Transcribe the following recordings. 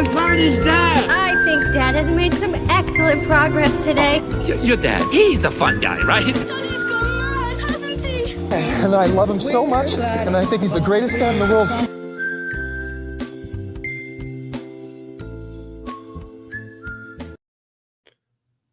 I found his dad. I think Dad has made some excellent progress today. Your dad, he's a fun guy, right? Daddy's gone mad, hasn't he? And I love him so much, and I think he's the greatest dad in the world.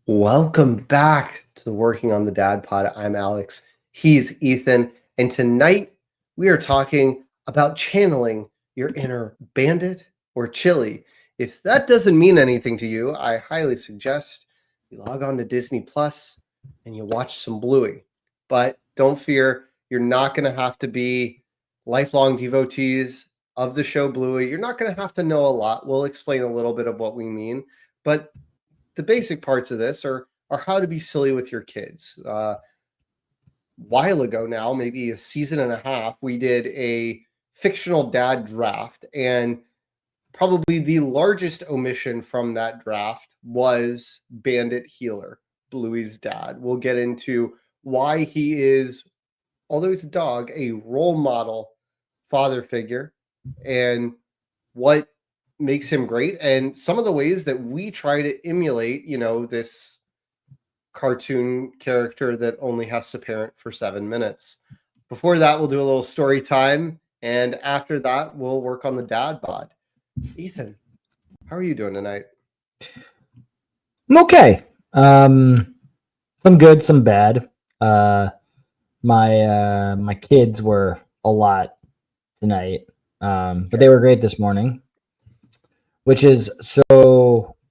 Welcome back to Working on the Dad Pod. I'm Alex. He's Ethan. And tonight we are talking about channeling your inner bandit or chili. If that doesn't mean anything to you, I highly suggest you log on to Disney Plus and you watch some Bluey. But don't fear, you're not going to have to be lifelong devotees of the show Bluey. You're not going to have to know a lot. We'll explain a little bit of what we mean. But the basic parts of this are how to be silly with your kids. While ago now, maybe a season and a half, we did a fictional dad draft, and probably the largest omission from that draft was Bandit Heeler, Bluey's dad. We'll get into why he is, although he's a dog, a role model father figure, and what makes him great, and some of the ways that we try to emulate, this cartoon character that only has to parent for 7 minutes. Before that, we'll do a little story time, and after that, we'll work on the dad bod. Ethan, how are you doing tonight? I'm okay. Some good, some bad. My kids were a lot tonight, but they were great this morning. Which is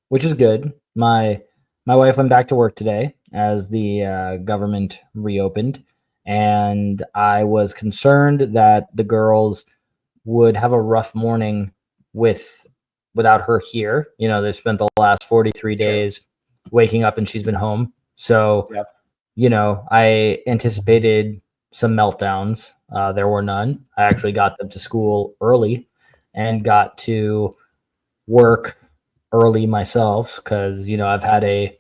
good. My wife went back to work today as the government reopened, and I was concerned that the girls would have a rough morning without her here. They spent the last 43 days waking up and she's been home. So, Yep. I anticipated some meltdowns. There were none. I actually got them to school early and got to work early myself because I've had a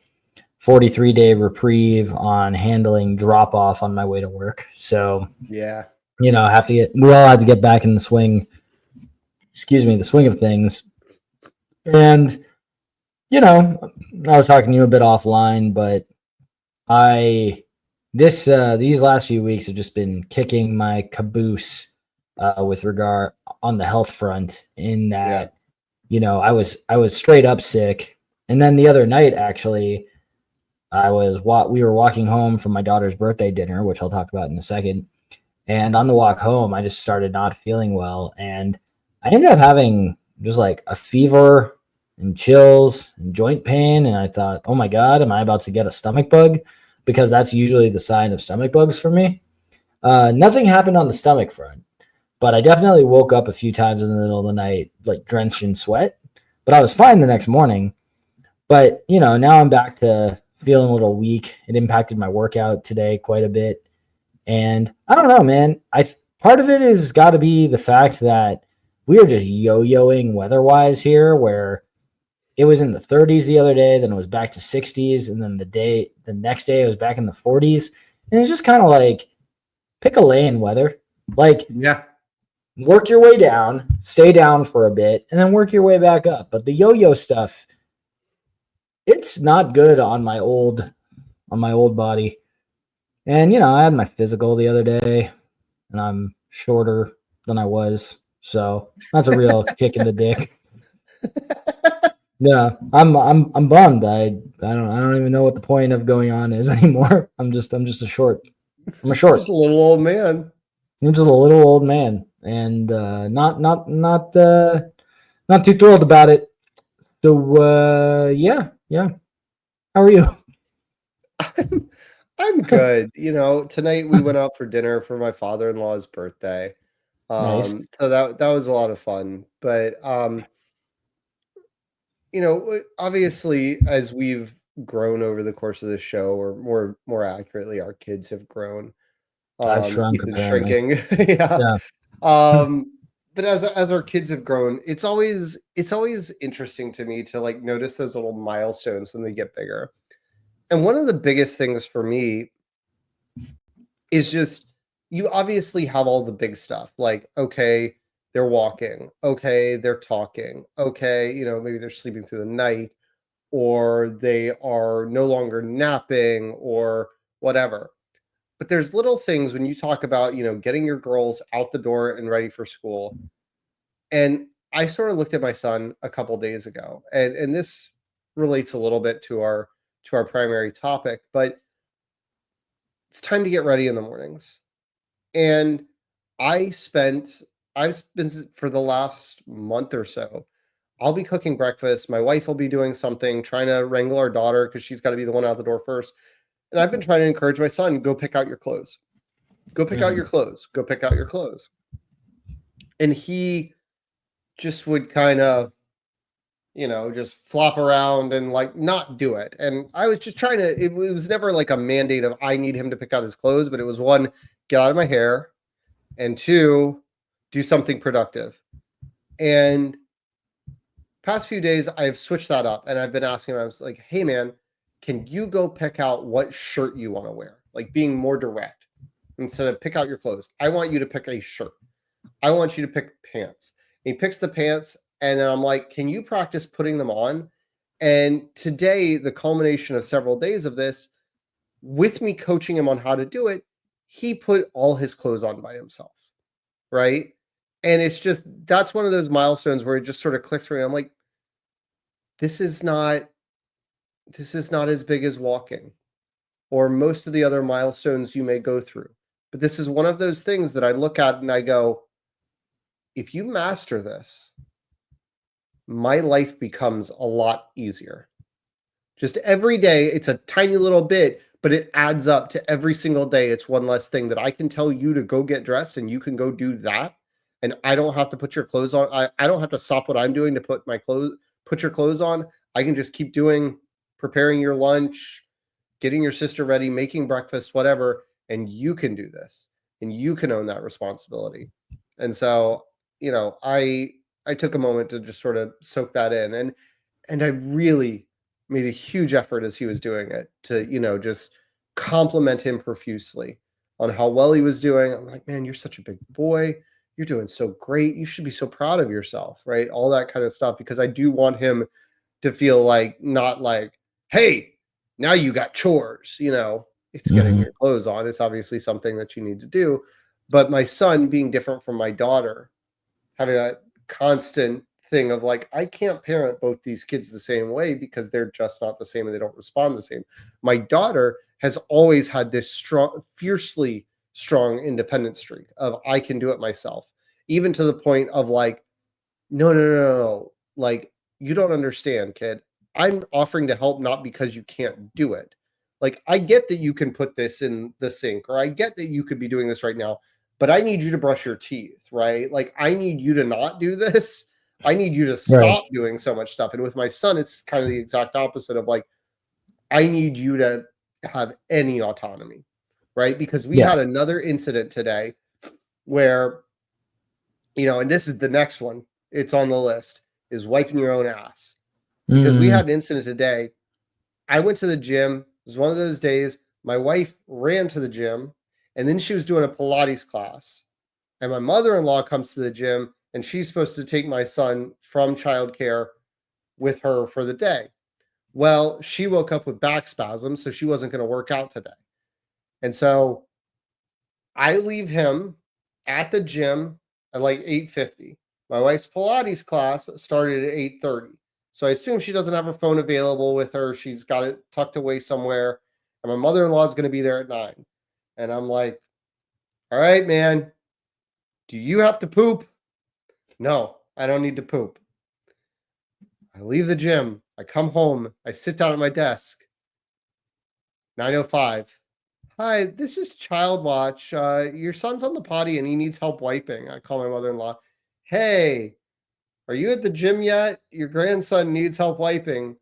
43-day reprieve on handling drop off on my way to work. So Yeah, we all have to get back in the swing of things. And I was talking to you a bit offline, but these last few weeks have just been kicking my caboose with regard on the health front in that I was straight up sick. And then the other night, actually, we were walking home from my daughter's birthday dinner, which I'll talk about in a second. And on the walk home, I just started not feeling well. And I ended up having just like a fever and chills and joint pain. And I thought, oh my God, am I about to get a stomach bug? Because that's usually the sign of stomach bugs for me. Nothing happened on the stomach front. But I definitely woke up a few times in the middle of the night, like drenched in sweat. But I was fine the next morning. But, now I'm back to feeling a little weak. It impacted my workout today quite a bit. And I don't know, man. Part of it has got to be the fact that we are just yo-yoing weather-wise here, where it was in the 30s the other day, then it was back to 60s, and then the next day it was back in the 40s. And it's just kind of like, pick a lane, weather. Like, yeah. Work your way down, stay down for a bit, and then work your way back up. But the yo-yo stuff, it's not good on my old body. And I had my physical the other day, and I'm shorter than I was, so that's a real kick in the dick. Yeah, I'm bummed. I don't even know what the point of going on is anymore. I'm just a short. I'm a short. Just a little old man. I'm just a little old man, and not too thrilled about it. So yeah. How are you? I'm good. Tonight we went out for dinner for my father-in-law's birthday. Nice. So that was a lot of fun. But obviously, as we've grown over the course of the show, or more accurately, our kids have grown. I've shrunk, Ethan's apparently. shrinking. Yeah. Yeah. But as our kids have grown, it's always interesting to me to like notice those little milestones when they get bigger. And one of the biggest things for me is just, you obviously have all the big stuff. Like, okay, they're walking. Okay, they're talking. Okay, maybe they're sleeping through the night, or they are no longer napping or whatever. But there's little things when you talk about, getting your girls out the door and ready for school. And I sort of looked at my son a couple days ago, and this relates a little bit to our primary topic, but it's time to get ready in the mornings. And I've been for the last month or so, I'll be cooking breakfast. My wife will be doing something, trying to wrangle our daughter because she's got to be the one out the door first. And I've been trying to encourage my son, go pick out your clothes. Go pick out your clothes. Go pick out your clothes. And he just would kind of, just flop around and like not do it. And I was just trying to, it was never like a mandate of I need him to pick out his clothes, but it was one, get out of my hair, and two, do something productive. And past few days, I've switched that up and I've been asking him, I was like, hey man, can you go pick out what shirt you want to wear? Like being more direct instead of pick out your clothes. I want you to pick a shirt. I want you to pick pants. And he picks the pants. And then I'm like, can you practice putting them on? And today, the culmination of several days of this, with me coaching him on how to do it, he put all his clothes on by himself, right? And it's just, that's one of those milestones where it just sort of clicks for me. I'm like, this is not as big as walking or most of the other milestones you may go through. But this is one of those things that I look at and I go, if you master this, my life becomes a lot easier. Just every day, it's a tiny little bit, but it adds up to every single day. It's one less thing that I can tell you to go get dressed and you can go do that. And I don't have to put your clothes on. I don't have to stop what I'm doing to put your clothes on. I can just keep preparing your lunch, getting your sister ready, making breakfast, whatever. And you can do this and you can own that responsibility. And so, I took a moment to just sort of soak that in. And I really made a huge effort as he was doing it to, just compliment him profusely on how well he was doing. I'm like, man, you're such a big boy. You're doing so great. You should be so proud of yourself, right? All that kind of stuff, because I do want him to feel like, not like, hey, now you got chores, it's getting your clothes on. It's obviously something that you need to do. But my son being different from my daughter, having that constant thing of like, I can't parent both these kids the same way because they're just not the same and they don't respond the same. My daughter has always had this fiercely strong independent streak of I can do it myself, even to the point of like, no. Like, you don't understand, kid. I'm offering to help not because you can't do it. Like, I get that you can put this in the sink, or I get that you could be doing this right now, but I need you to brush your teeth, right? Like, I need you to not do this. I need you to stop doing so much stuff. And with my son, it's kind of the exact opposite of like, I need you to have any autonomy, right? Because we had another incident today where, and this is the next one, it's on the list, is wiping your own ass. Because we had an incident today. I went to the gym. It was one of those days. My wife ran to the gym, and then she was doing a Pilates class. And my mother-in-law comes to the gym, and she's supposed to take my son from childcare with her for the day. Well, she woke up with back spasms, so she wasn't going to work out today. And so I leave him at the gym at like 8:50. My wife's Pilates class started at 8:30. So I assume she doesn't have her phone available with her. She's got it tucked away somewhere. And my mother-in-law is going to be there at 9. And I'm like, all right, man, do you have to poop? No, I don't need to poop. I leave the gym. I come home. I sit down at my desk. 9:05. Hi, this is Child Watch. Your son's on the potty and he needs help wiping. I call my mother-in-law. Hey, are you at the gym yet? Your grandson needs help wiping.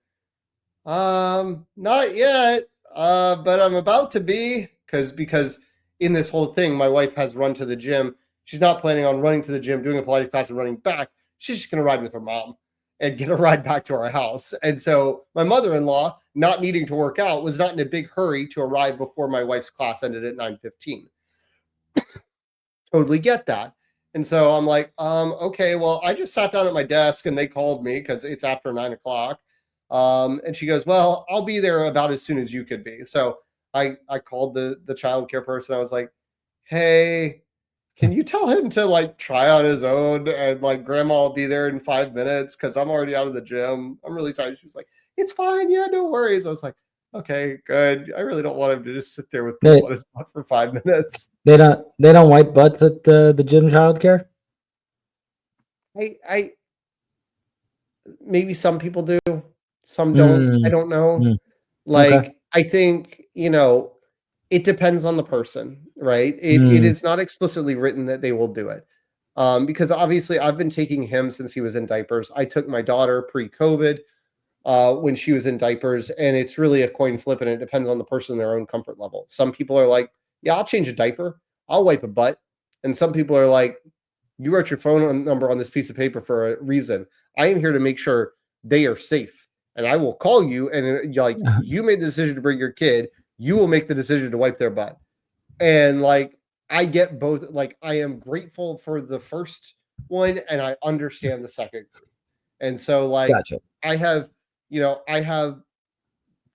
Not yet. But I'm about to be, because in this whole thing, my wife has run to the gym. She's not planning on running to the gym, doing a Pilates class and running back. She's just going to ride with her mom and get a ride back to our house. And so my mother-in-law, not needing to work out, was not in a big hurry to arrive before my wife's class ended at 9:15. Totally get that. And so I'm like, okay, well, I just sat down at my desk and they called me because it's after 9 o'clock. And she goes, well, I'll be there about as soon as you could be. So I called the child care person. I was like, hey, can you tell him to like try on his own, and like grandma will be there in 5 minutes because I'm already out of the gym. I'm really tired. She was like, it's fine. Yeah, no worries. I was like, okay, good. I really don't want him to just sit there with people on his butt for 5 minutes. They don't wipe butts at the gym childcare? I maybe some people do, some don't. I don't know. Okay. I think, it depends on the person, right? It is not explicitly written that they will do it. Because obviously I've been taking him since he was in diapers. I took my daughter pre-COVID when she was in diapers, and it's really a coin flip, and it depends on the person and their own comfort level. Some people are like, yeah, I'll change a diaper. I'll wipe a butt. And some people are like, you wrote your phone number on this piece of paper for a reason. I am here to make sure they are safe. And I will call you, and like, you made the decision to bring your kid. You will make the decision to wipe their butt. And like, I get both. Like, I am grateful for the first one, and I understand the second group. And so like, Gotcha. I have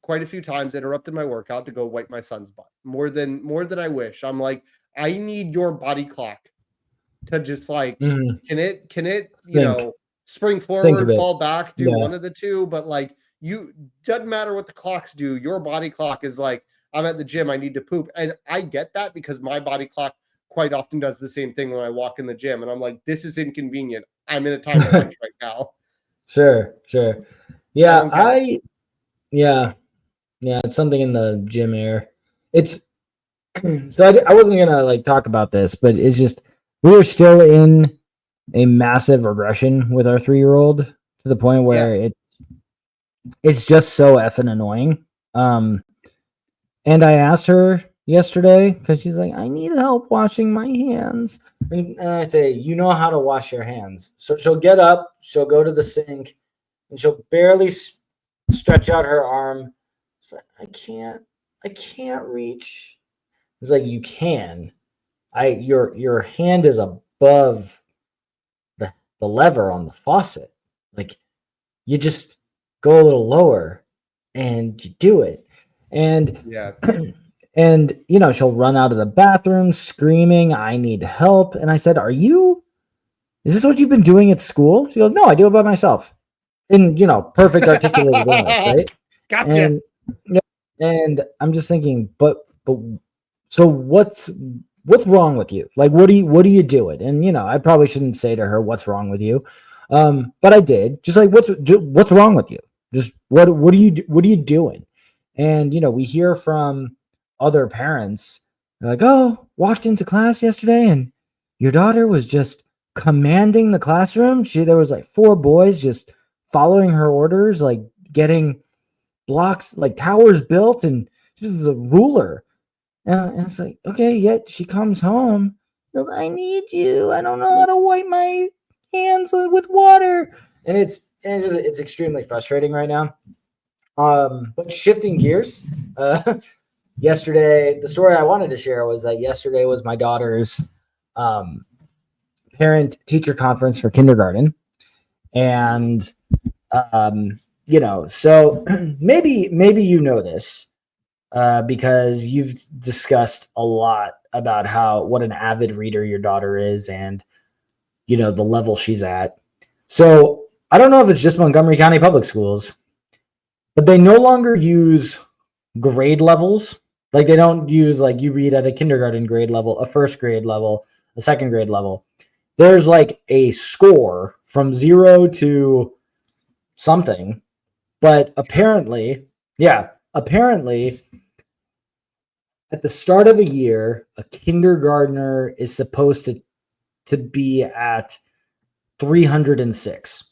quite a few times interrupted my workout to go wipe my son's butt more than I wish. I'm like, I need your body clock to just like, can it spring forward, fall back, do one of the two, but like, you doesn't matter what the clocks do. Your body clock is like, I'm at the gym, I need to poop. And I get that because my body clock quite often does the same thing when I walk in the gym, and I'm like, this is inconvenient. I'm in a time crunch right now. Sure. Yeah, yeah, it's something in the gym air. It's so I wasn't gonna like talk about this, but it's just we are still in a massive regression with our 3-year-old to the point where it's just so effing annoying. And I asked her yesterday because she's like, I need help washing my hands. And I say, you know how to wash your hands. So she'll get up, she'll go to the sink, and she'll barely stretch out her arm. It's like, I can't reach. It's like, you can. Your hand is above the lever on the faucet. Like, you just go a little lower and you do it. And and she'll run out of the bathroom screaming, I need help. And I said, is this what you've been doing at school? She goes, no, I do it by myself. In perfect articulated English, right? Gotcha. And I'm just thinking, but so what's wrong with you? Like, what are you doing? And I probably shouldn't say to her, what's wrong with you? But I did. Just like, what's wrong with you? Just what are you doing? And we hear from other parents, they're like, oh, walked into class yesterday and your daughter was just commanding the classroom. There was like 4 boys just following her orders, like getting blocks, like towers built, and she was a ruler. And it's like, okay, yet she comes home, she goes, I need you. I don't know how to wipe my hands with water. And it's extremely frustrating right now. But shifting gears, yesterday, the story I wanted to share was that yesterday was my daughter's parent teacher conference for kindergarten. And, so maybe this, because you've discussed a lot about what an avid reader your daughter is and, the level she's at. So I don't know if it's just Montgomery County Public Schools, but they no longer use grade levels. Like, they don't use, like, you read at a kindergarten grade level, a first grade level, a second grade level. There's like a score from 0 to something. But apparently, at the start of a year, a kindergartner is supposed to be at 306.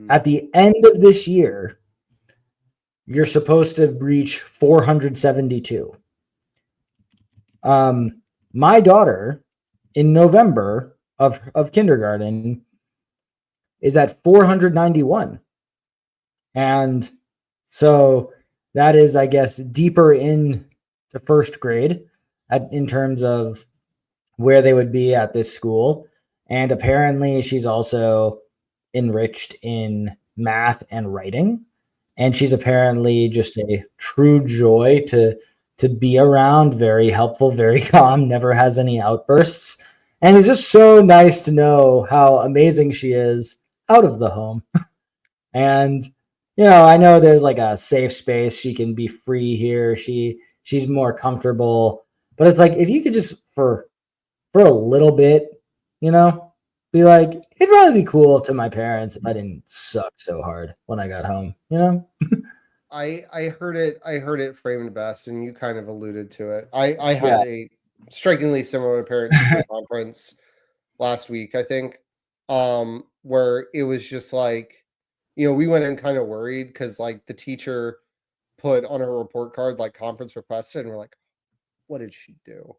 At the end of this year, you're supposed to reach 472. My daughter in November of kindergarten is at 491. And so that is, I guess, deeper in to first grade in terms of where they would be at this school. And apparently she's also enriched in math and writing. And she's apparently just a true joy to be around, very helpful, very calm, never has any outbursts. And it's just so nice to know how amazing she is out of the home. And I know there's like a safe space. She can be free here. She's more comfortable. But it's like, if you could just for a little bit, be like, it'd probably be cool to my parents if I didn't suck so hard when I got home, I heard it framed best, and you kind of alluded to it. I had a strikingly similar parent-teacher conference last week, I think, where it was just like, we went in kind of worried because like the teacher put on her report card like conference requested, and we're like, what did she do?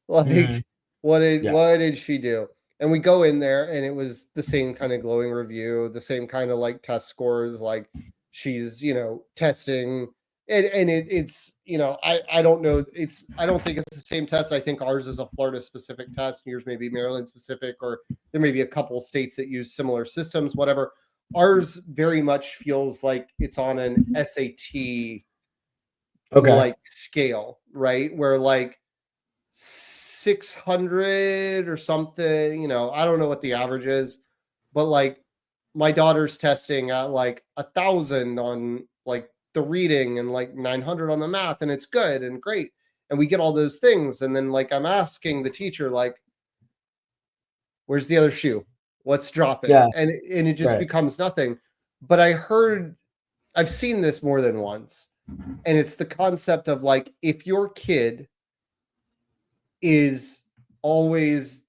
Like, what did she do? And we go in there, and it was the same kind of glowing review, the same kind of like test scores, like she's testing, and it's I don't know, I don't think it's the same test. I think ours is a Florida specific test, yours may be Maryland specific, or there may be a couple states that use similar systems, whatever. Ours very much feels like it's on an SAT like scale, right? Where like 600 or something, I don't know what the average is, but like my daughter's testing at like 1,000 on like the reading and like 900 on the math, and it's good and great, and we get all those things, and then like I'm asking the teacher like, where's the other shoe, what's dropping? And it just becomes nothing. But I've seen this more than once, and it's the concept of like, if your kid is always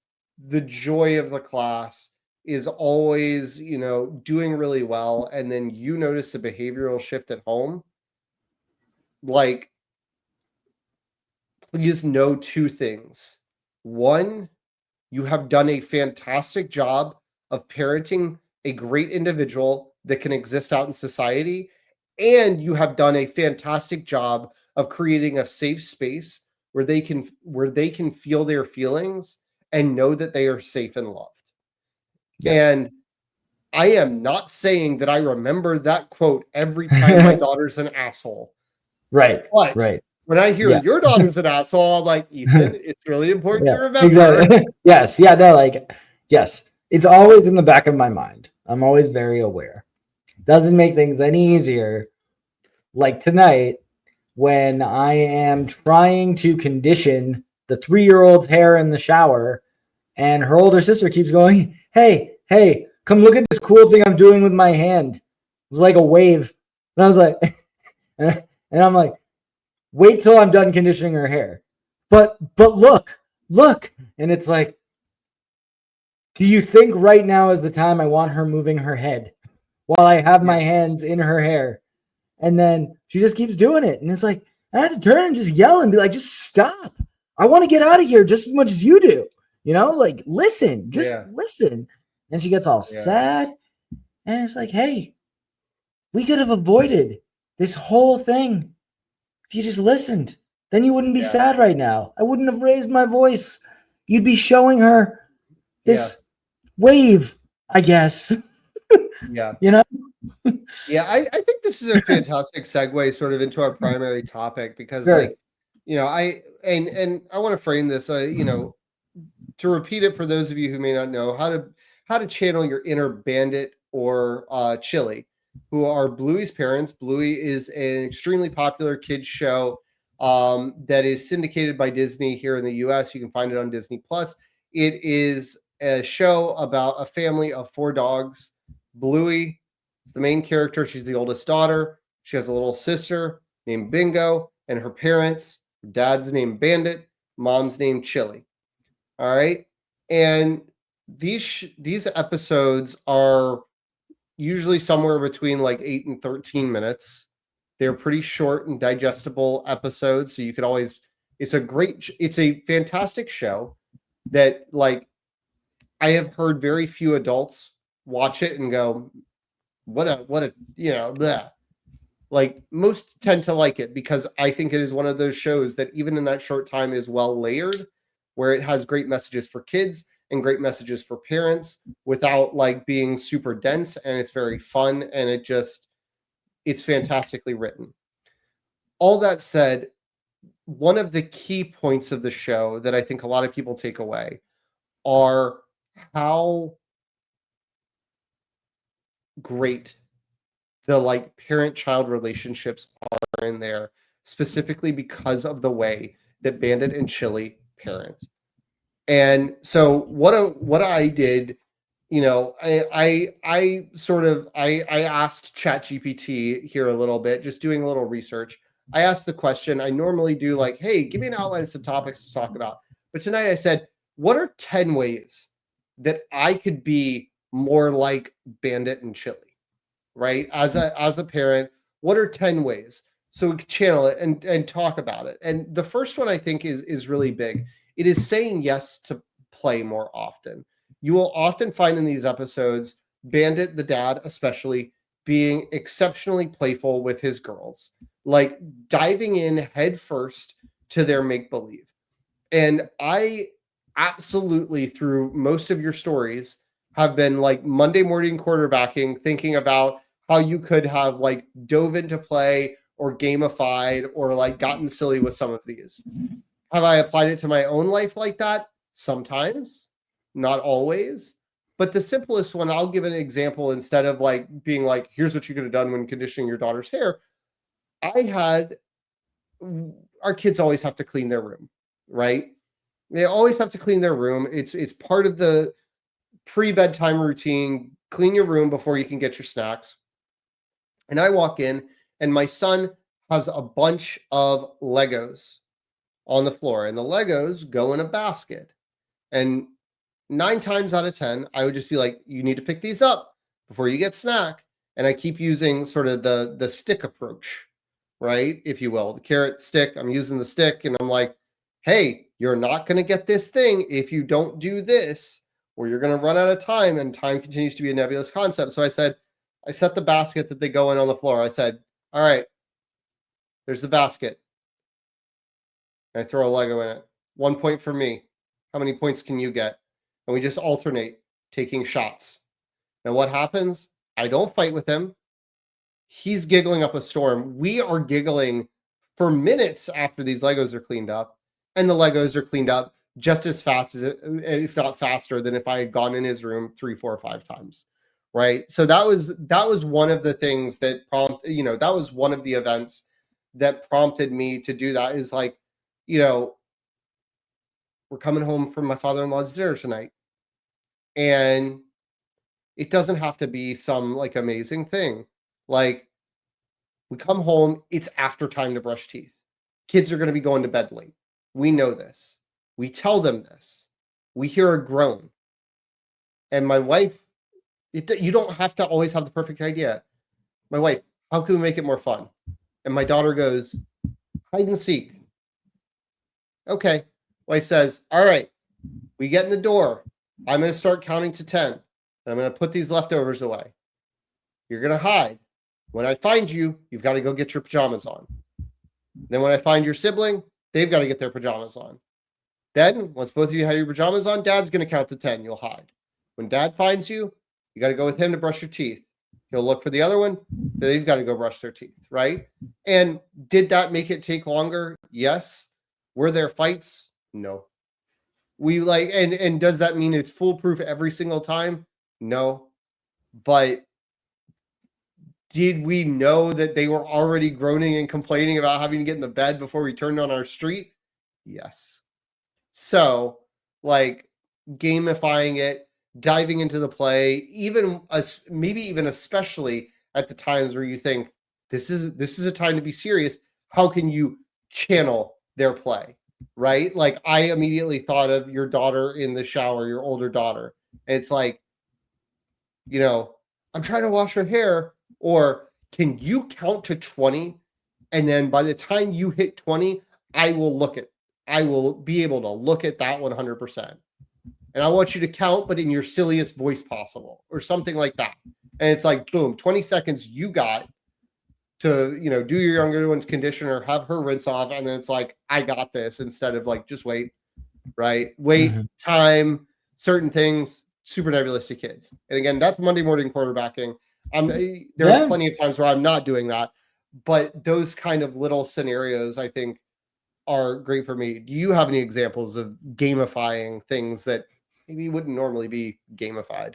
the joy of the class, is always, doing really well, and then you notice a behavioral shift at home, like, please know two things. One, you have done a fantastic job of parenting a great individual that can exist out in society, and you have done a fantastic job of creating a safe space where they can feel their feelings and know that they are safe and loved. And I am not saying that I remember that quote every time my daughter's an asshole. But when I hear your daughter's an asshole, I'm like, Ethan, it's really important to remember. Exactly. Yes. Yeah. No, like, yes. It's always in the back of my mind. I'm always very aware. Doesn't make things any easier. Like tonight, when I am trying to condition the 3-year-old's hair in the shower, and her older sister keeps going, hey, come look at this cool thing I'm doing with my hand. It was like a wave. And I was like, and I'm like, wait till I'm done conditioning her hair. But look. And it's like, do you think right now is the time I want her moving her head while I have my hands in her hair? And then she just keeps doing it. And it's like, I had to turn and just yell and be like, just stop. I want to get out of here just as much as you do. Like, listen, listen. And she gets all sad. And it's like, hey, we could have avoided this whole thing if you just listened. Then you wouldn't be sad right now. I wouldn't have raised my voice. You'd be showing her this wave, I guess. Yeah. I think this is a fantastic segue sort of into our primary topic, because like, I want to frame this, to repeat it for those of you who may not know how to channel your inner Bandit or Chili, who are Bluey's parents. Bluey is an extremely popular kids show that is syndicated by Disney here in the US. You can find it on Disney Plus. It is a show about a family of 4 dogs. Bluey is the main character. She's the oldest daughter. She has a little sister named Bingo, and her parents, dad's named Bandit, mom's named Chili. All right. And these episodes are usually somewhere between like 8 and 13 minutes. They're pretty short and digestible episodes. So you could always, it's a fantastic show that, like, I have heard very few adults watch it and go, what a, bleh. Like, most tend to like it because I think it is one of those shows that even in that short time is well layered. where it has great messages for kids and great messages for parents without like being super dense, and it's very fun, and it's fantastically written. All that said, one of the key points of the show that I think a lot of people take away are how great the like parent-child relationships are in there, specifically because of the way that Bandit and Chili parent. And so what I did, I asked ChatGPT here a little bit, just doing a little research. I asked the question. I normally do like, hey, give me an outline of some topics to talk about. But tonight I said, what are 10 ways that I could be more like Bandit and Chili, right? As a parent, what are 10 ways? So we can channel it and talk about it. And the first one I think is really big. It is saying yes to play more often. You will often find in these episodes, Bandit, the dad especially, being exceptionally playful with his girls, like diving in head first to their make-believe. And I absolutely, through most of your stories, have been like Monday morning quarterbacking, thinking about how you could have like dove into play or gamified or like gotten silly with some of these. Have I applied it to my own life like that? Sometimes, not always. But the simplest one, I'll give an example instead of like being like, here's what you could have done when conditioning your daughter's hair. Our kids always have to clean their room, right? They always have to clean their room. It's part of the pre-bedtime routine. Clean your room before you can get your snacks. And I walk in, and my son has a bunch of Legos on the floor, and the Legos go in a basket. And 9 times out of 10, I would just be like, you need to pick these up before you get snack. And I keep using sort of the stick approach, right? If you will, the carrot stick. I'm using the stick, and I'm like, hey, you're not going to get this thing if you don't do this, or you're going to run out of time, and time continues to be a nebulous concept. So I said, I set the basket that they go in on the floor. I said, all right, there's the basket. And I throw a Lego in it. 1 point for me. How many points can you get? And we just alternate taking shots. Now what happens? I don't fight with him. He's giggling up a storm. We are giggling for minutes after these Legos are cleaned up. And the Legos are cleaned up just as fast as, if not faster, than if I had gone in his room 3, 4, or 5 times. Right. So that was one of the things that that was one of the events that prompted me to do that, is like, we're coming home from my father-in-law's dinner tonight. And it doesn't have to be some like amazing thing. Like, we come home, it's after time to brush teeth. Kids are going to be going to bed late. We know this. We tell them this. We hear a groan. And my wife, you don't have to always have the perfect idea. My wife, how can we make it more fun? And my daughter goes, hide and seek. Okay. Wife says, all right, we get in the door. I'm going to start counting to 10. And I'm going to put these leftovers away. You're going to hide. When I find you, you've got to go get your pajamas on. Then when I find your sibling, they've got to get their pajamas on. Then, once both of you have your pajamas on, Dad's going to count to 10. You'll hide. When Dad finds you, you got to go with him to brush your teeth. He'll look for the other one. They've got to go brush their teeth, right? And did that make it take longer? Yes. Were there fights? No. And does that mean it's foolproof every single time? No. But did we know that they were already groaning and complaining about having to get in the bed before we turned on our street? Yes. So, like, gamifying it, diving into the play, maybe even especially at the times where you think this is a time to be serious. How can you channel their play, right? Like, I immediately thought of your daughter in the shower, your older daughter. And it's like, I'm trying to wash her hair. Or can you count to 20? And then by the time you hit 20, I will be able to look at that 100%. And I want you to count, but in your silliest voice possible, or something like that. And it's like, boom, 20 seconds you got to, do your younger one's conditioner, have her rinse off. And then it's like, I got this, instead of like, just wait. right? Weight, time, certain things, super nebulous to kids. And again, that's Monday morning quarterbacking. There are plenty of times where I'm not doing that, but those kind of little scenarios, I think, are great for me. Do you have any examples of gamifying things that maybe wouldn't normally be gamified?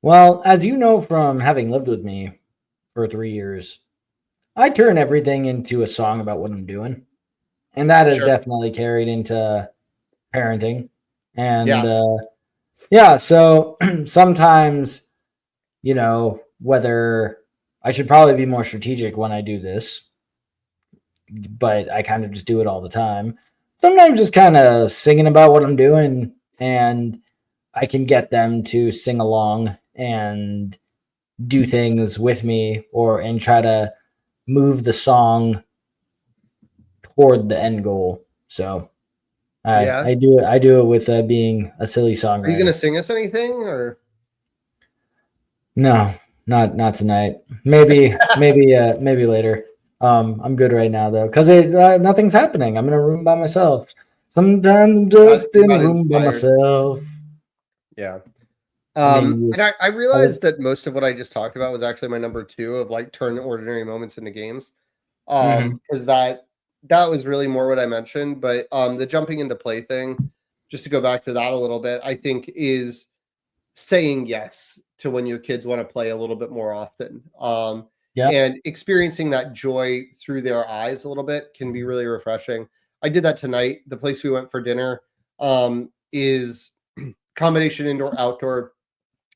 Well, as you know from having lived with me for 3 years, I turn everything into a song about what I'm doing. And that is Sure. definitely carried into parenting. And Yeah. So sometimes, whether I should probably be more strategic when I do this, but I kind of just do it all the time. Sometimes just kind of singing about what I'm doing, and I can get them to sing along and do things with me and try to move the song toward the end goal. So I do it with being a silly songwriter. Are you gonna sing us anything or no? Not tonight. Maybe later. I'm good right now though, because nothing's happening. I'm in a room by myself. Sometimes I'm just in a room by myself. Yeah. And I realized that most of what I just talked about was actually my number 2 of like turn ordinary moments into games. Because that was really more what I mentioned. But the jumping into play thing, just to go back to that a little bit, I think is saying yes to when your kids want to play a little bit more often. And experiencing that joy through their eyes a little bit can be really refreshing. I did that tonight. The place we went for dinner is combination indoor outdoor,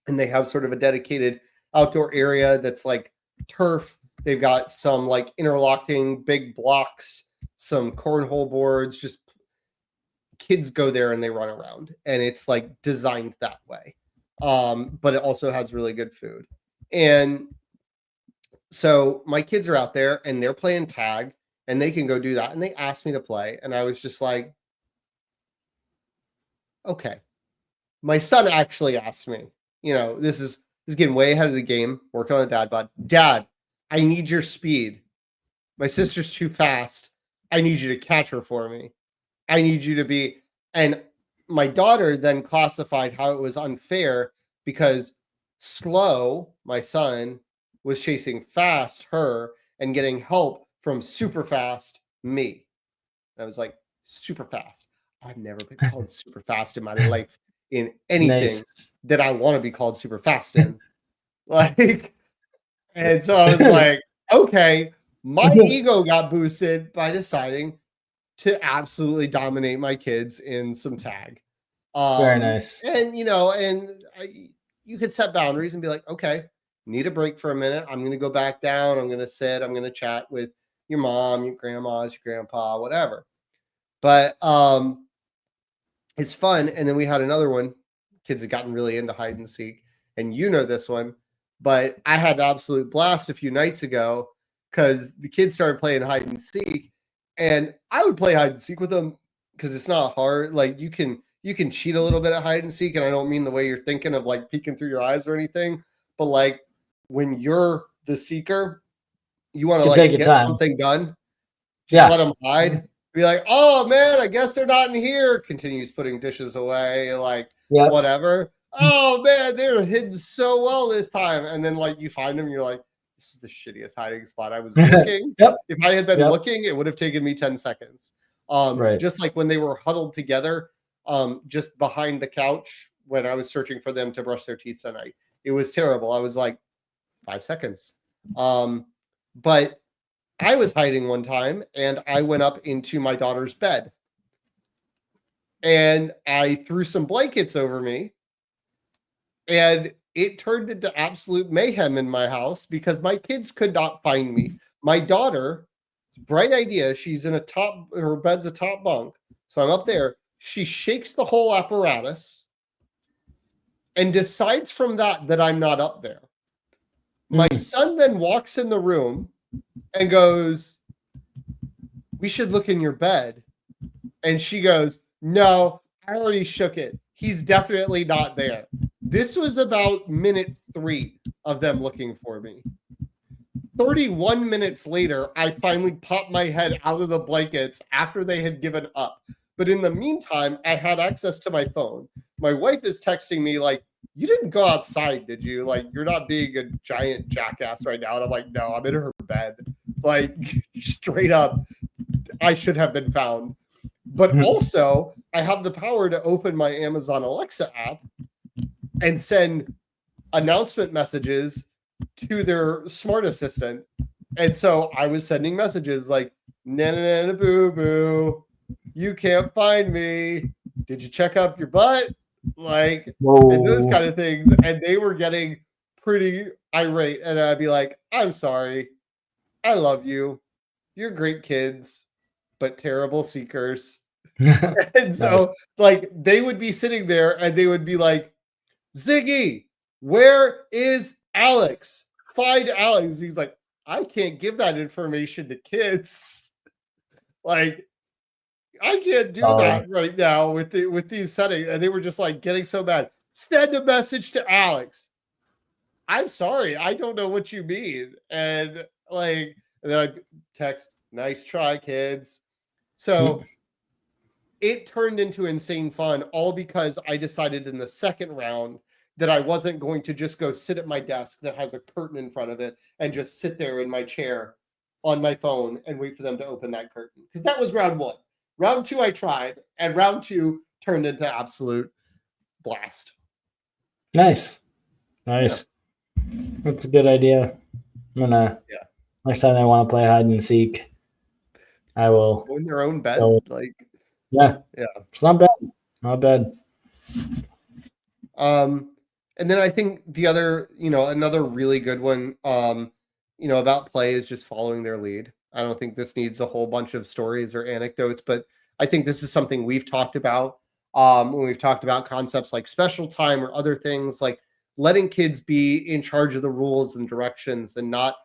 and they have sort of a dedicated outdoor area that's like turf. They've got some like interlocking big blocks, some cornhole boards, just kids go there and they run around, and it's like designed that way. But it also has really good food. And so my kids are out there and they're playing tag, and they can go do that. And they asked me to play, and I was just like, okay. My son actually asked me, this is getting way ahead of the game, working on the dad bod. Dad, I need your speed. My sister's too fast. I need you to catch her for me. I need you to be. And my daughter then classified how it was unfair because slow, my son, was chasing fast her and getting help from super fast me. And I was like, super fast. I've never been called super fast in my life in anything that I want to be called super fast in. And so I was like, okay, my ego got boosted by deciding to absolutely dominate my kids in some tag. Very nice. And, you could set boundaries and be like, okay, need a break for a minute. I'm going to go back down. I'm going to sit. I'm going to chat with your mom, your grandmas, your grandpa, whatever. But it's fun. And then we had another one. Kids had gotten really into hide and seek. And this one. But I had an absolute blast a few nights ago because the kids started playing hide and seek. And I would play hide and seek with them because it's not hard. Like you can cheat a little bit at hide and seek. And I don't mean the way you're thinking of like peeking through your eyes or anything. But like when you're the seeker, you want to like get something done. Just let them hide. Be like, oh man, I guess they're not in here. Continues putting dishes away, like whatever. Oh man, they're hidden so well this time. And then like you find them, and you're like, this is the shittiest hiding spot. I was looking. If I had been looking, it would have taken me 10 seconds. Just like when they were huddled together, just behind the couch when I was searching for them to brush their teeth tonight. It was terrible. I was like 5 seconds. But I was hiding one time and I went up into my daughter's bed and I threw some blankets over me, and it turned into absolute mayhem in my house because my kids could not find me. My daughter, bright idea. She's in her bed's a top bunk. So I'm up there. She shakes the whole apparatus and decides from that I'm not up there. My son then walks in the room and goes, we should look in your bed. And she goes, no, I already shook it. He's definitely not there. This was about minute 3 of them looking for me. 31 minutes later, I finally popped my head out of the blankets after they had given up. But in the meantime, I had access to my phone. My wife is texting me like, you didn't go outside, did you? Like, you're not being a giant jackass right now. And I'm like, no, I'm in her bed. Like, straight up, I should have been found. But also, I have the power to open my Amazon Alexa app and send announcement messages to their smart assistant. And so I was sending messages like, na boo boo, you can't find me. Did you check up your butt? Like, and those kind of things. And they were getting pretty irate. And I'd be like, I'm sorry. I love you. You're great kids, but terrible seekers. And so, like, they would be sitting there and they would be like, Ziggy, where is Alex? Find Alex. He's like, I can't give that information to kids. Like, I can't do that right now with these settings. And they were just like getting so bad. Send a message to Alex. I'm sorry, I don't know what you mean. And like, and then I text, nice try, kids. So it turned into insane fun, all because I decided in the second round that I wasn't going to just go sit at my desk that has a curtain in front of it and just sit there in my chair on my phone and wait for them to open that curtain. Because that was round one. Round two, I tried, and round two turned into absolute blast. Nice. Yeah. That's a good idea. I'm gonna, next time I want to play hide and seek, I will go in their own bed. Like, yeah, it's not bad. And then I think the other, another really good one, about play is just following their lead. I don't think this needs a whole bunch of stories or anecdotes, but I think this is something we've talked about when we've talked about concepts like special time or other things, like letting kids be in charge of the rules and directions and not,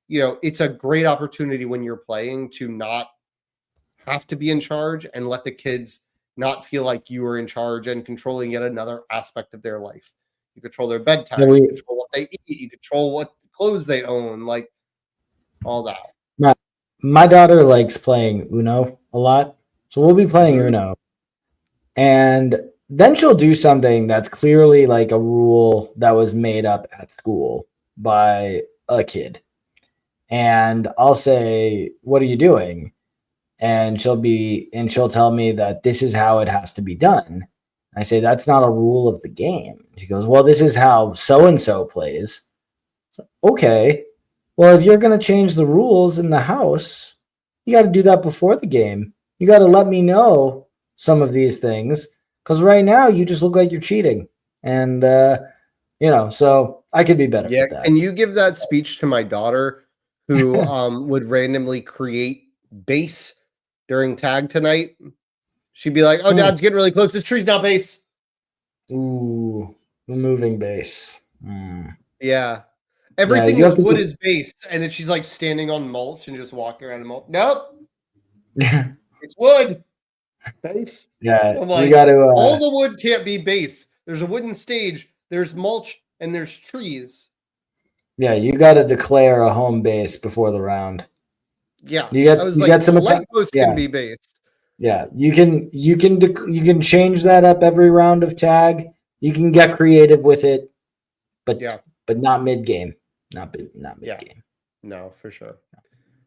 it's a great opportunity when you're playing to not have to be in charge and let the kids not feel like you are in charge and controlling yet another aspect of their life. You control their bedtime, you control what they eat, you control what clothes they own, like all that. My daughter likes playing Uno a lot. So we'll be playing Uno. And then she'll do something that's clearly like a rule that was made up at school by a kid. And I'll say, what are you doing? And she'll tell me that this is how it has to be done. I say, that's not a rule of the game. She goes, well, this is how so-and-so plays. So, okay. Well, if you're going to change the rules in the house, you got to do that before the game. You got to let me know some of these things, because right now you just look like you're cheating. And, so I could be better at that. Can you give that speech to my daughter who would randomly create base during tag tonight? She'd be like, oh, Dad's getting really close. This tree's not base. Ooh, moving base. Yeah. Everything with wood is base. And then she's like standing on mulch and just walking around in mulch. Nope. It's wood. Base. Yeah. I'm like, you gotta, all the wood can't be base. There's a wooden stage, there's mulch, and there's trees. Yeah, you got to declare a home base before the round. Yeah. You get some light post can be base. Yeah, you can change that up every round of tag. You can get creative with it, but not mid game. Not mid game. No, for sure.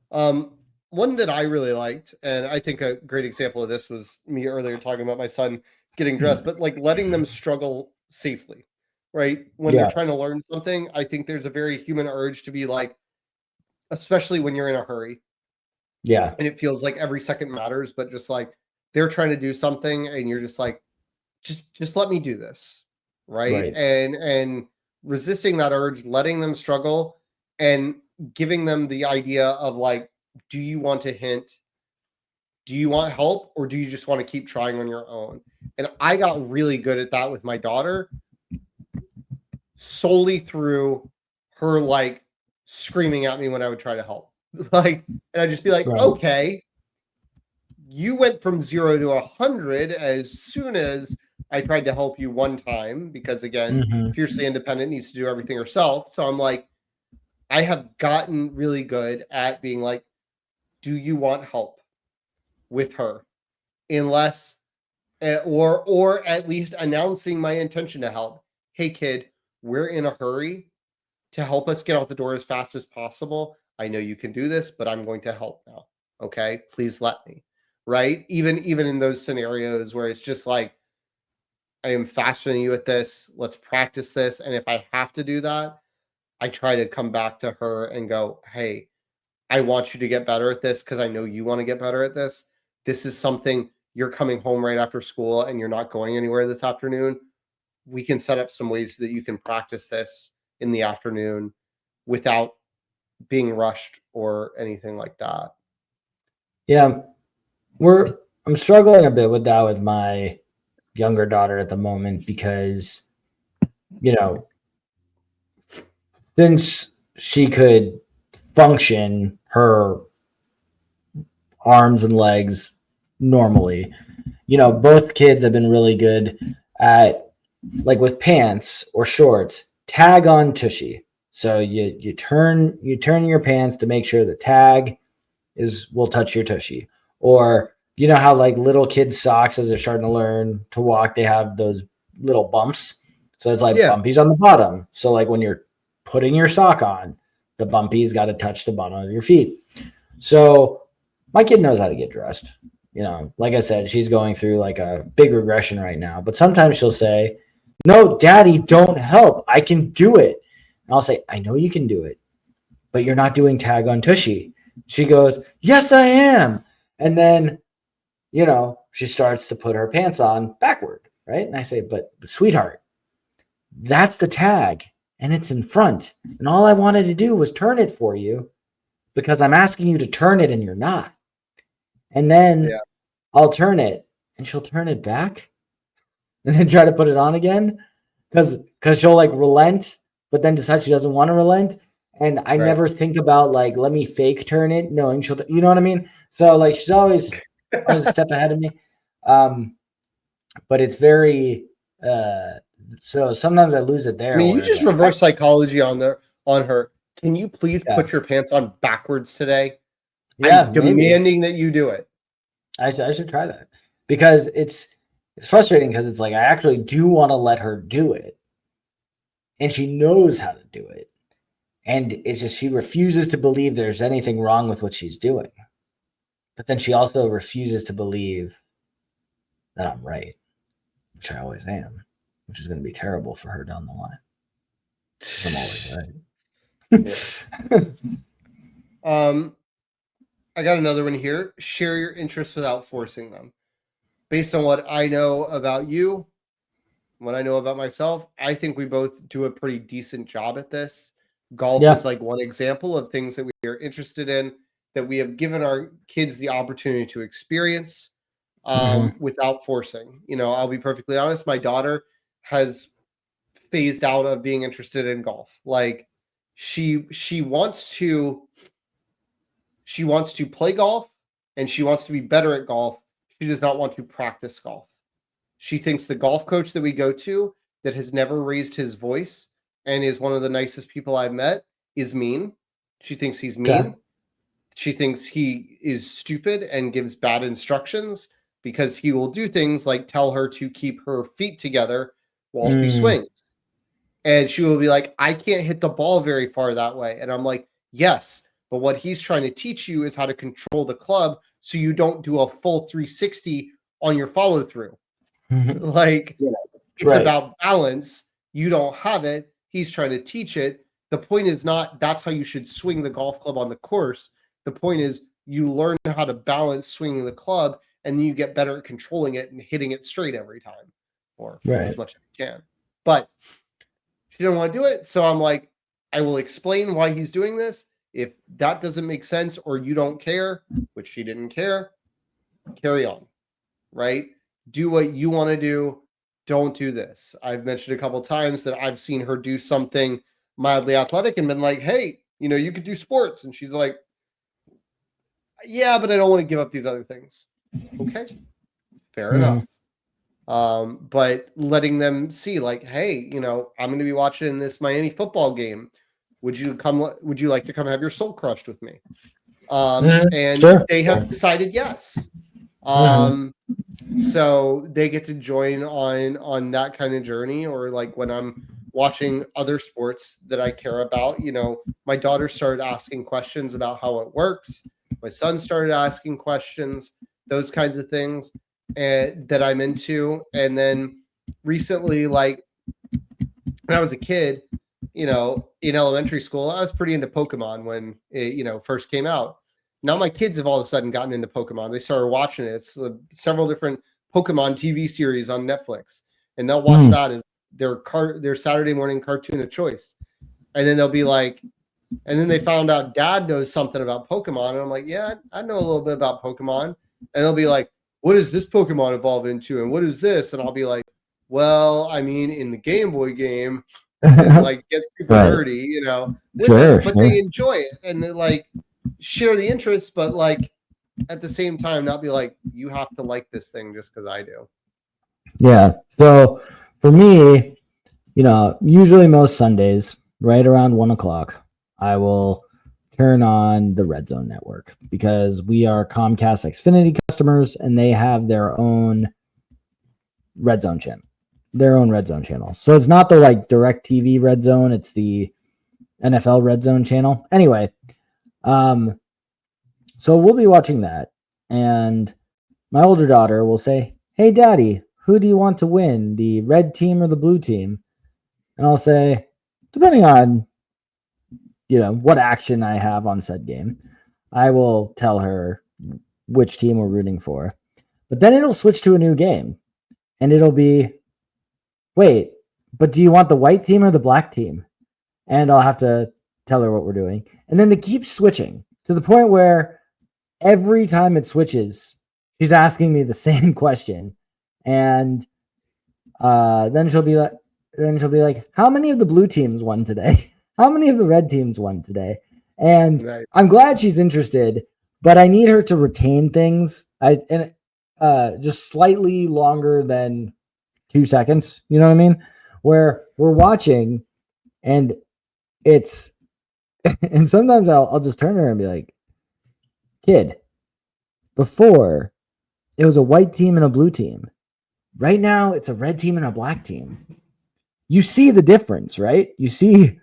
One that I really liked, and I think a great example of this was me earlier talking about my son getting dressed, but like letting them struggle safely, right? When they're trying to learn something, I think there's a very human urge to be like, especially when you're in a hurry. Yeah. And it feels like every second matters, but just like they're trying to do something and you're just like, just let me do this. Right. And resisting that urge, letting them struggle and giving them the idea of like, do you want a hint? Do you want help? Or do you just want to keep trying on your own? And I got really good at that with my daughter solely through her like screaming at me when I would try to help. Like, and I'd just be like, okay, you went from 0 to 100 as soon as I tried to help you one time, because again, fiercely independent, needs to do everything herself. So I'm like, I have gotten really good at being like, do you want help with her? Unless or at least announcing my intention to help. Hey kid, we're in a hurry to help us get out the door as fast as possible. I know you can do this, but I'm going to help now. Okay, please let me. Right? Even in those scenarios where it's just like, I am faster than you at this. Let's practice this. And if I have to do that, I try to come back to her and go, hey, I want you to get better at this because I know you want to get better at this. This is something you're coming home right after school and you're not going anywhere this afternoon. We can set up some ways that you can practice this in the afternoon without being rushed or anything like that. Yeah, I'm struggling a bit with that with my younger daughter at the moment because, you know, since she could function her arms and legs normally, you know, both kids have been really good at, like with pants or shorts, tag on tushy. So you turn your pants to make sure the tag will touch your tushy. Or you know how like little kids' socks, as they're starting to learn to walk, they have those little bumps. So it's like bumpies on the bottom. So like when you're putting your sock on, the bumpy's got to touch the bottom of your feet. So my kid knows how to get dressed. You know, like I said, she's going through like a big regression right now. But sometimes she'll say, "No, Daddy, don't help. I can do it." And I'll say, "I know you can do it, but you're not doing tag on tushy." She goes, "Yes, I am." And then, you know, she starts to put her pants on backward, right? And I say, but sweetheart, that's the tag and it's in front. And all I wanted to do was turn it for you because I'm asking you to turn it and you're not. And then I'll turn it and she'll turn it back and then try to put it on again because she'll like relent, but then decide she doesn't want to relent. And I never think about like, let me fake turn it, knowing she'll, you know what I mean? So like, she's always a step ahead of me. But it's very, so sometimes I lose it there. I mean, you just reverse psychology on her. Can you please put your pants on backwards today? Yeah, I'm demanding that you do it. I should try that because it's frustrating because it's like, I actually do want to let her do it. And she knows how to do it. And it's just she refuses to believe there's anything wrong with what she's doing. But then she also refuses to believe that I'm right, which I always am, which is going to be terrible for her down the line. I'm always right. I got another one here. Share your interests without forcing them. Based on what I know about you, what I know about myself, I think we both do a pretty decent job at this. Golf is like one example of things that we are interested in, that we have given our kids the opportunity to experience without forcing. You know, I'll be perfectly honest. My daughter has phased out of being interested in golf. Like she wants to play golf and she wants to be better at golf. She does not want to practice golf. She thinks the golf coach that we go to that has never raised his voice and is one of the nicest people I've met is mean. She thinks he's mean. Okay. She thinks he is stupid and gives bad instructions because he will do things like tell her to keep her feet together while she swings. And she will be like, I can't hit the ball very far that way. And I'm like, yes, but what he's trying to teach you is how to control the club so you don't do a full 360 on your follow through. Like it's about balance. You don't have it. He's trying to teach it. The point is not that's how you should swing the golf club on the course. The point is you learn how to balance swinging the club and then you get better at controlling it and hitting it straight every time or as much as you can. But she didn't want to do it. So I'm like, I will explain why he's doing this. If that doesn't make sense or you don't care, which she didn't care, carry on, right? Do what you want to do. Don't do this. I've mentioned a couple of times that I've seen her do something mildly athletic and been like, hey, you know, you could do sports. And she's like, yeah, but I don't want to give up these other things. Okay, fair enough. But letting them see like, hey, you know, I'm going to be watching this Miami football game. Would you like to come have your soul crushed with me? And they have decided yes. So they get to join on that kind of journey, or like when I'm watching other sports that I care about, my daughter started asking questions about how it works. My son started asking questions, those kinds of things, and that I'm into. And then recently, like when I was a kid, in elementary school, I was pretty into Pokemon when it, first came out. Now my kids have all of a sudden gotten into Pokemon. They started watching it. It's several different Pokemon TV series on Netflix, and they'll watch that as their Saturday morning cartoon of choice. And then they'll be like, and then they found out Dad knows something about Pokemon, and I'm like, yeah, I know a little bit about Pokemon. And they'll be like, what does this Pokemon evolve into, and what is this? And I'll be like, well, I mean, in the Game Boy game, and like get super nerdy, but they enjoy it and they like share the interest, but like at the same time not be like, you have to like this thing just because I do. Yeah. So for me, usually most Sundays, right around 1:00, I will turn on the Red Zone network because we are Comcast Xfinity customers and they have their own Red Zone channel. So it's not the like DirecTV Red Zone, it's the NFL Red Zone channel. Anyway, so we'll be watching that, and my older daughter will say, "Hey, Daddy, who do you want to win, the red team or the blue team?" And I'll say, depending on what action I have on said game, I will tell her which team we're rooting for. But then it'll switch to a new game, and it'll be, wait, but do you want the white team or the black team? And I'll have to tell her what we're doing. And then they keep switching to the point where every time it switches, she's asking me the same question. And then she'll be like, how many of the blue teams won today? How many of the red teams won today? And nice. I'm glad she's interested, but I need her to retain things. Just slightly longer than 2 seconds. You know what I mean? Where we're watching and it's, and sometimes I'll just turn to her and be like, kid, before it was a white team and a blue team. Right now it's a red team and a black team. You see the difference, right? You see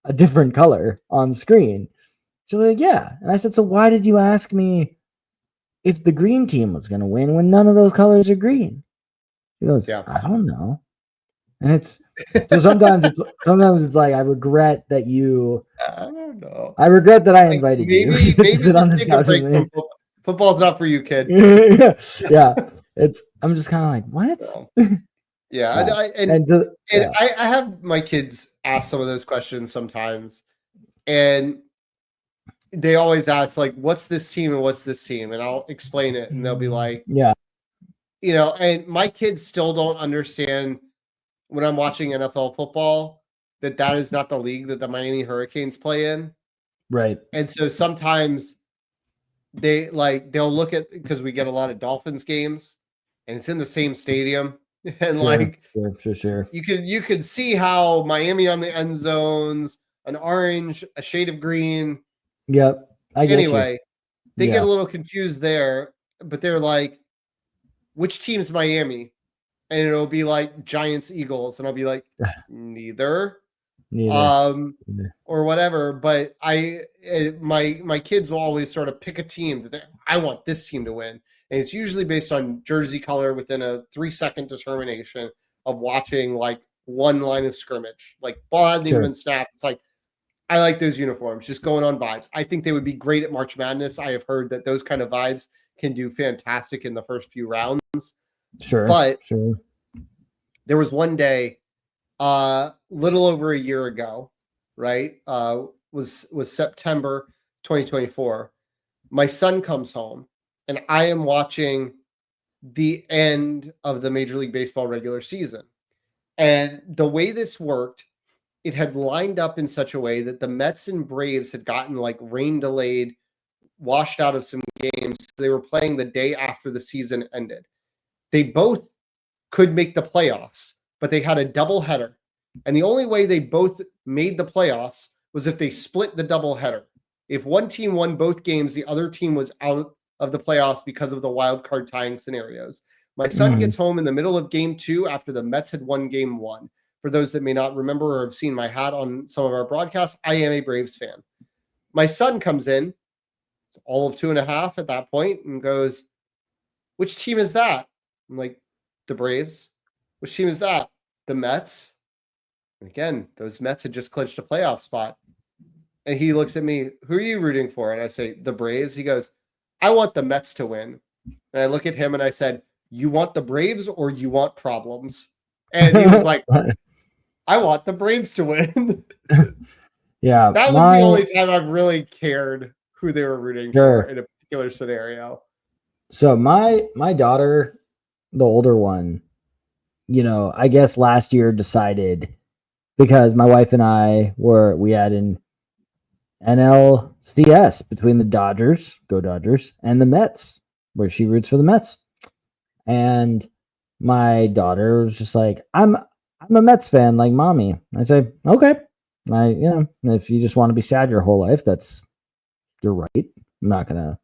a different color on screen. So like, yeah. And I said, so why did you ask me if the green team was going to win when none of those colors are green? He goes, yeah. I don't know. And it's so sometimes it's like I regret that you. I don't know. I regret that I invited you to sit on this couch with me. Football's not for you, kid. Yeah, I'm just kind of like, what? Yeah, yeah. I have my kids ask some of those questions sometimes, and they always ask like, "What's this team and what's this team?" And I'll explain it, and they'll be like, "Yeah." And my kids still don't understand when I'm watching NFL football that is not the league that the Miami Hurricanes play in. Right. And so sometimes they'll look at, because we get a lot of Dolphins games and it's in the same stadium. And sure. You can see how Miami on the end zones, an orange, a shade of green. Yep. Anyway, they get a little confused there, but they're like, which team's Miami? And it'll be like Giants, Eagles, and I'll be like, neither. Or whatever. But my kids will always sort of pick a team that I want this team to win, and it's usually based on jersey color within a 3-second determination of watching like one line of scrimmage, like ball hasn't even been snapped. It's like, I like those uniforms, just going on vibes. I think they would be great at March Madness. I have heard that those kind of vibes can do fantastic in the first few rounds. But there was one day, little over a year ago, right? Was September 2024. My son comes home, and I am watching the end of the Major League Baseball regular season. And the way this worked, it had lined up in such a way that the Mets and Braves had gotten like rain delayed, washed out of some games. So they were playing the day after the season ended. They both could make the playoffs, but they had a double header. And the only way they both made the playoffs was if they split the double header. If one team won both games, the other team was out of the playoffs because of the wild card tying scenarios. My son gets home in the middle of game 2 after the Mets had won game 1. For those that may not remember or have seen my hat on some of our broadcasts, I am a Braves fan. My son comes in, all of 2.5 at that point, and goes, "Which team is that?" I'm like, "The Braves." "Which team is that?" "The Mets." And again, those Mets had just clinched a playoff spot. And he looks at me, "Who are you rooting for?" And I say, "The Braves." He goes, "I want the Mets to win." And I look at him and I said, "You want the Braves or you want problems?" And he was like, "I want the Braves to win." Yeah. That was the only time I've really cared who they were rooting for in a particular scenario. So my daughter, the older one, I guess last year decided, because my wife and we had an NLCS between the Dodgers, go Dodgers, and the Mets, where she roots for the Mets. And my daughter was just like, I'm a Mets fan, like mommy. I say, okay. If you just want to be sad your whole life, you're right. I'm not gonna,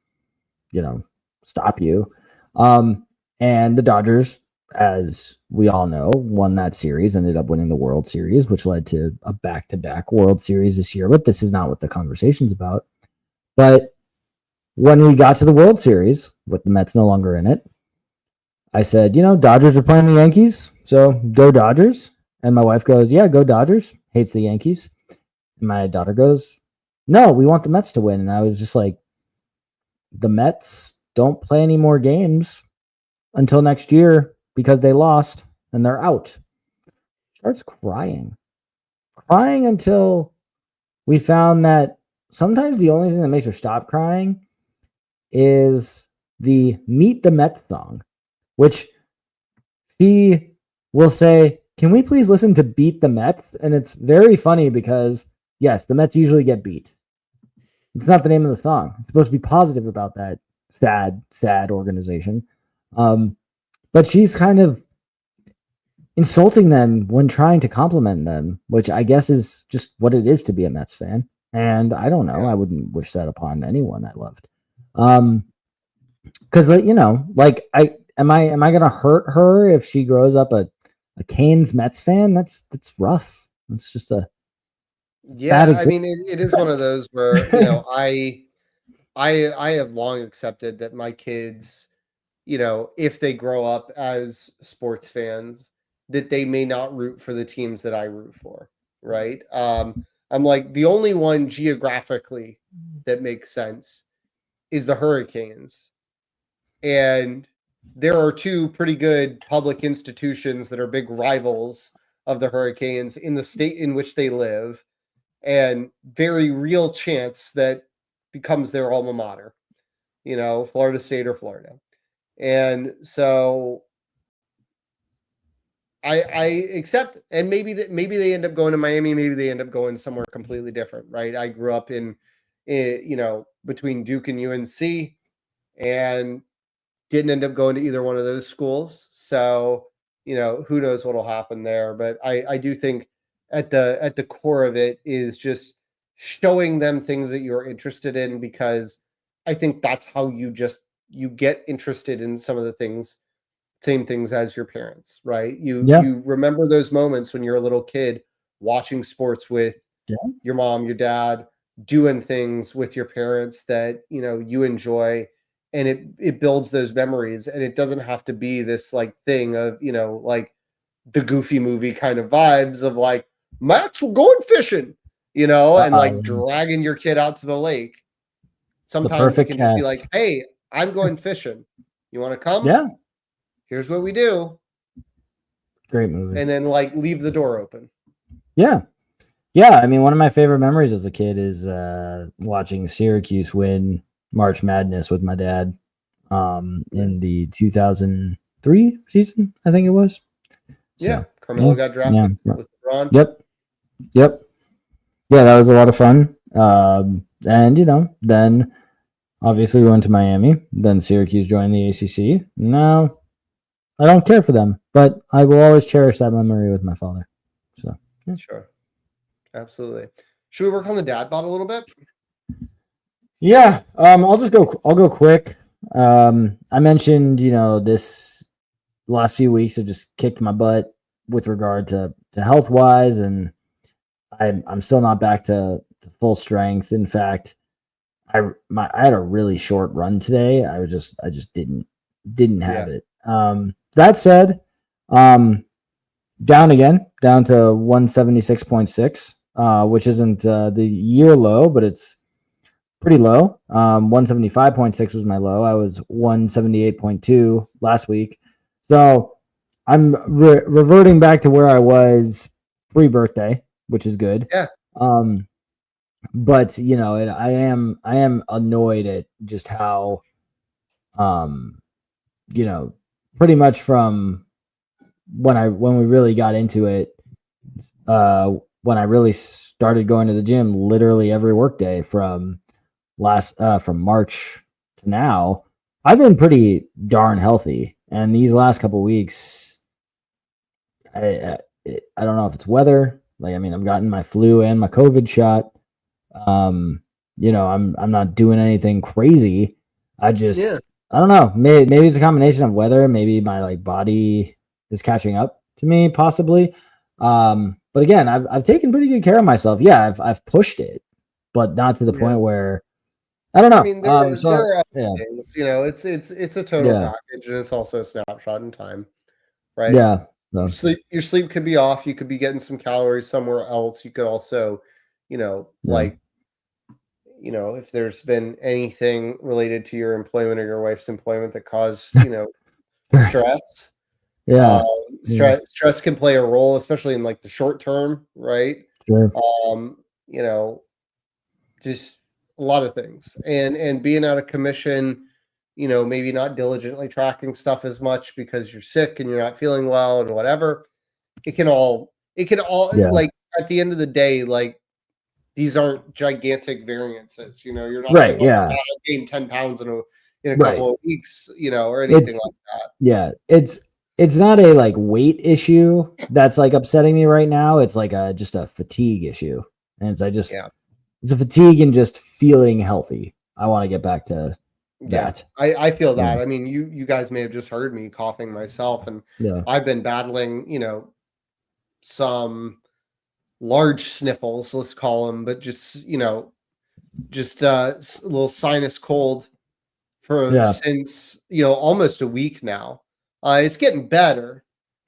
stop you. And the Dodgers, as we all know, won that series, ended up winning the World Series, which led to a back-to-back World Series this year. But this is not what the conversation's about. But when we got to the World Series, with the Mets no longer in it, I said, Dodgers are playing the Yankees, so go Dodgers. And my wife goes, yeah, go Dodgers. Hates the Yankees. And my daughter goes, no, we want the Mets to win. And I was just like, the Mets don't play any more games until next year because they lost and they're out. Starts crying until we found that sometimes the only thing that makes her stop crying is the Meet the Mets song, which she will say, can we please listen to Beat the Mets? And it's very funny because, yes, the Mets usually get beat. It's not the name of the song. It's supposed to be positive about that sad organization. But she's kind of insulting them when trying to compliment them, which I guess is just what it is to be a Mets fan. And I don't know. I wouldn't wish that upon anyone I loved. Because am I gonna hurt her if she grows up a Canes Mets fan? That's rough. It's just a I mean, it is one of those where I have long accepted that my kids, if they grow up as sports fans, that they may not root for the teams that I root for, right? I'm like, the only one geographically that makes sense is the Hurricanes. And there are two pretty good public institutions that are big rivals of the Hurricanes in the state in which they live, and very real chance that becomes their alma mater, Florida State or Florida. And so I accept, and maybe they end up going to Miami, maybe they end up going somewhere completely different, right? I grew up in between Duke and UNC, and didn't end up going to either one of those schools. So, who knows what'll happen there. But I do think at the core of it is just showing them things that you're interested in, because I think that's how you get interested in some of the same things as your parents, right? You remember those moments when you're a little kid watching sports with your mom, your dad, doing things with your parents that, you enjoy, and it builds those memories. And it doesn't have to be this like thing of, like the Goofy movie kind of vibes of like, Max, we're going fishing, and like dragging your kid out to the lake. Sometimes it can just be like, hey, I'm going fishing. You want to come? Yeah. Here's what we do. Great movie. And then like leave the door open. Yeah. Yeah. I mean, one of my favorite memories as a kid is watching Syracuse win March Madness with my dad in the 2003 season, I think it was. So, Carmelo got drafted with LeBron. Yep. Yeah, that was a lot of fun. And then obviously we went to Miami. Then Syracuse joined the ACC. Now I don't care for them, but I will always cherish that memory with my father. So yeah. Sure, absolutely. Should we work on the dad bod a little bit? Yeah, I'll go quick. I mentioned, this the last few weeks have just kicked my butt with regard to health wise, and I'm still not back to full strength. In fact, I had a really short run today. I just didn't have it. That said, down again, down to 176.6, which isn't the year low, but it's pretty low. 175.6 was my low. I was 178.2 last week. So I'm reverting back to where I was pre-birthday, which is good. Yeah. But you know, I am annoyed at just how, you know, pretty much from when we really got into it, when I really started going to the gym literally every workday from March to now, I've been pretty darn healthy. And these last couple weeks, I don't know if it's weather. Like, I mean, I've gotten my flu and my COVID shot. You know, I'm not doing anything crazy. I don't know. Maybe it's a combination of weather. Maybe my like body is catching up to me, possibly. But again, I've taken pretty good care of myself. Yeah, I've pushed it, but not to the point where I don't know. I mean, there are things, you know, it's a total package, and it's also a snapshot in time, right? Yeah. So. Your sleep could be off. You could be getting some calories somewhere else. You could also, you know, like, you know, if there's been anything related to your employment or your wife's employment that caused, you know, stress. Stress can play a role, especially in like the short term, right? Sure. You know, just a lot of things, and being out of commission, you know, maybe not diligently tracking stuff as much because you're sick and you're not feeling well and whatever. It can all like at the end of the day, like these aren't gigantic variances, you know, you're not right. Gain 10 pounds in a couple of weeks, you know, or anything like that. Yeah. It's not a like weight issue that's like upsetting me right now. It's like just a fatigue issue. And it's it's a fatigue and just feeling healthy. I want to get back to that. I feel that. I mean, you guys may have just heard me coughing myself, and I've been battling, you know, some large sniffles, let's call them, but just, you know, just a little sinus cold since, you know, almost a week now. It's getting better.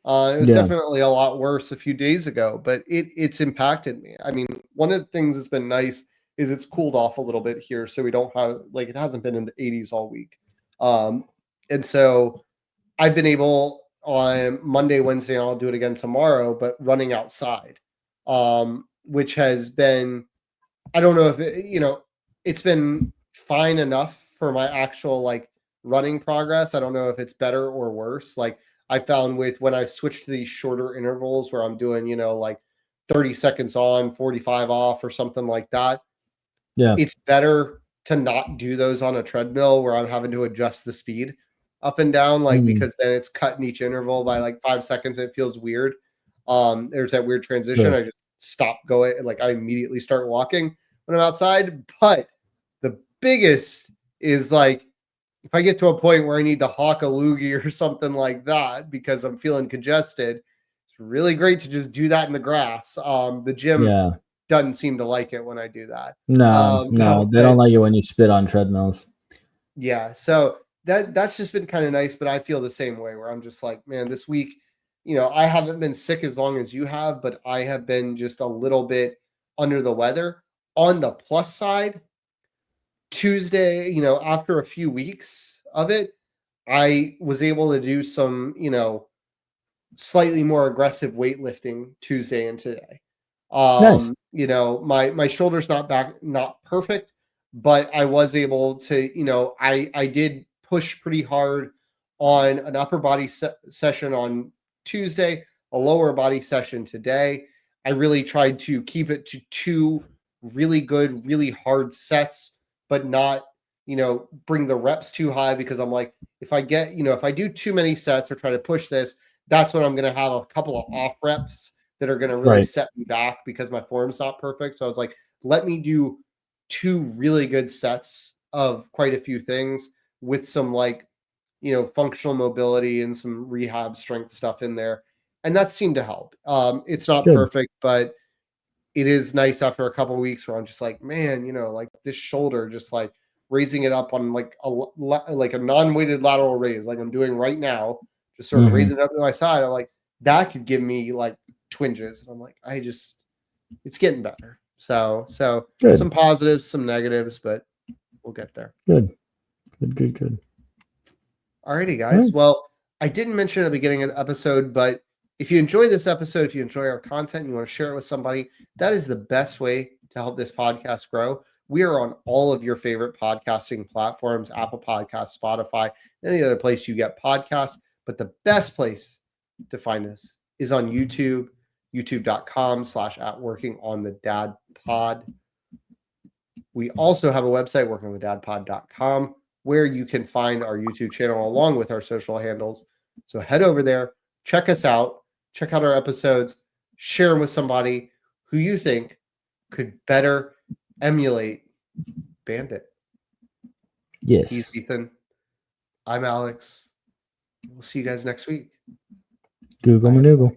It was definitely a lot worse a few days ago, but it's impacted me. I mean, one of the things that's been nice is it's cooled off a little bit here, so we don't have, like, it hasn't been in the 80s all week. And so I've been able on Monday, Wednesday, and I'll do it again tomorrow, but running outside, which has been, I don't know if it's been fine enough for my actual like running progress. I don't know if it's better or worse. Like, I found when I switch to these shorter intervals where I'm doing, you know, like 30 seconds on, 45 off or something like that. Yeah. It's better to not do those on a treadmill where I'm having to adjust the speed up and down, like, because then it's cutting each interval by like 5 seconds. It feels weird. There's that weird transition. I just stop going. Like, I immediately start walking when I'm outside. But the biggest is like, if I get to a point where I need to hawk a loogie or something like that because I'm feeling congested, it's really great to just do that in the grass. The gym doesn't seem to like it when I do that. No, they don't like it when you spit on treadmills. Yeah, so that's just been kind of nice, but I feel the same way where I'm just like, man, this week, you know, I haven't been sick as long as you have, but I have been just a little bit under the weather. On the plus side, Tuesday, you know, after a few weeks of it, I was able to do some, you know, slightly more aggressive weightlifting Tuesday and today. Nice. You know, my shoulder's not perfect, but I was able to, you know, I did push pretty hard on an upper body session on Tuesday, a lower body session today. I really tried to keep it to 2 really good, really hard sets, but not, you know, bring the reps too high, because I'm like, if I do too many sets or try to push this, that's when I'm going to have a couple of off reps that are going to really set me back because my form's not perfect. So I was like, let me do 2 really good sets of quite a few things with some like functional mobility and some rehab strength stuff in there. And that seemed to help. It's not Good. perfect, but it is nice after a couple of weeks where I'm just like, man, like this shoulder, just like raising it up on like a non-weighted lateral raise, like I'm doing right now, just sort of raising it up to my side. I'm like, that could give me like twinges. And I'm like, it's getting better. So Good. some positives, some negatives, but we'll get there. Good. Alrighty, guys. Right. Well, I didn't mention at the beginning of the episode, but if you enjoy this episode, if you enjoy our content, and you want to share it with somebody, that is the best way to help this podcast grow. We are on all of your favorite podcasting platforms, Apple Podcasts, Spotify, any other place you get podcasts. But the best place to find us is on YouTube, youtube.com/@workingonthedadpod. We also have a website, workingonthedadpod.com, where you can find our YouTube channel along with our social handles. So head over there, check us out, check out our episodes, share them with somebody who you think could better emulate Bandit. Yes. He's Ethan. I'm Alex. We'll see you guys next week. Google Manoogle.